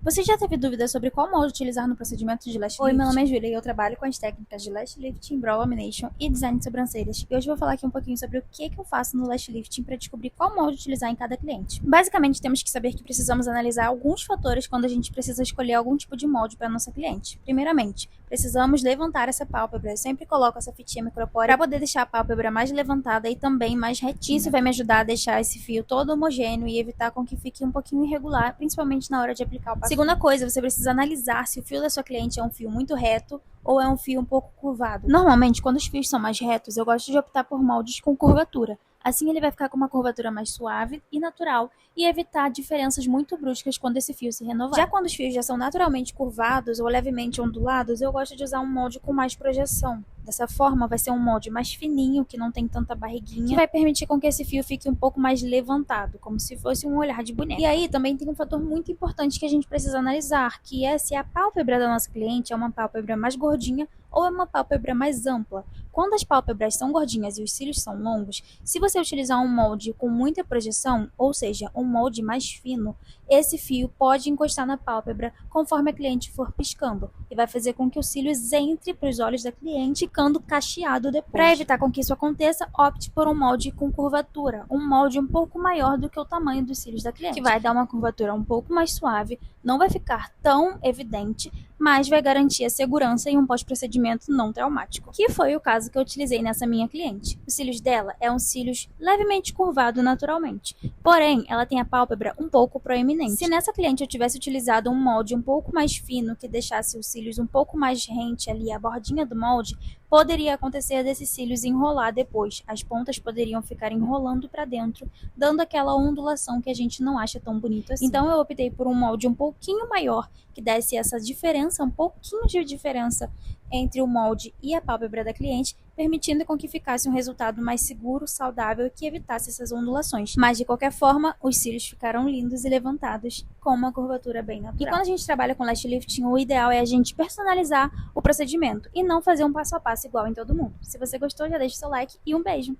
Você já teve dúvidas sobre qual molde utilizar no procedimento de lash Oi, lift? meu nome é Júlia e eu trabalho com as técnicas de lash lifting, brow lamination e design de sobrancelhas. E hoje eu vou falar aqui um pouquinho sobre o que eu faço no lash lifting para descobrir qual molde utilizar em cada cliente. Basicamente, temos que saber que precisamos analisar alguns fatores quando a gente precisa escolher algum tipo de molde para nossa cliente. Primeiramente, precisamos levantar essa pálpebra. Eu sempre coloco essa fitinha micropore para poder deixar a pálpebra mais levantada e também mais retinha. Isso vai me ajudar a deixar esse fio todo homogêneo e evitar com que fique um pouquinho irregular, principalmente na hora de aplicar o passo. Segunda coisa, você precisa analisar se o fio da sua cliente é um fio muito reto ou é um fio um pouco curvado. Normalmente, quando os fios são mais retos, eu gosto de optar por moldes com curvatura. Assim ele vai ficar com uma curvatura mais suave e natural e evitar diferenças muito bruscas quando esse fio se renovar. Já quando os fios já são naturalmente curvados ou levemente ondulados, eu gosto de usar um molde com mais projeção. Dessa forma, vai ser um molde mais fininho, que não tem tanta barriguinha, que vai permitir com que esse fio fique um pouco mais levantado, como se fosse um olhar de boneca. E aí também tem um fator muito importante que a gente precisa analisar, que é se a pálpebra da nossa cliente é uma pálpebra mais gordinha ou é uma pálpebra mais ampla. Quando as pálpebras são gordinhas e os cílios são longos, se você utilizar um molde com muita projeção, ou seja, um molde mais fino, esse fio pode encostar na pálpebra conforme a cliente for piscando e vai fazer com que os cílios entre para os olhos da cliente, ficando cacheado depois. Para evitar com que isso aconteça, opte por um molde com curvatura, um molde um pouco maior do que o tamanho dos cílios da cliente, que vai dar uma curvatura um pouco mais suave, não vai ficar tão evidente, mas vai garantir a segurança e um pós-procedimento não traumático, que foi o caso que eu utilizei nessa minha cliente. Os cílios dela é um cílios levemente curvado naturalmente, porém ela tem a pálpebra um pouco proeminente. Se nessa cliente eu tivesse utilizado um molde um pouco mais fino, que deixasse os cílios um pouco mais rente ali, a bordinha do molde, poderia acontecer desses cílios enrolar depois, as pontas poderiam ficar enrolando para dentro, dando aquela ondulação que a gente não acha tão bonita assim. Então eu optei por um molde um pouquinho maior, que desse essa diferença, um pouquinho de diferença entre o molde e a pálpebra da cliente, permitindo com que ficasse um resultado mais seguro, saudável e que evitasse essas ondulações. Mas de qualquer forma, os cílios ficaram lindos e levantados, com uma curvatura bem natural. E quando a gente trabalha com lash lifting, o ideal é a gente personalizar o procedimento e não fazer um passo a passo igual em todo mundo. Se você gostou, já deixa o seu like e um beijo!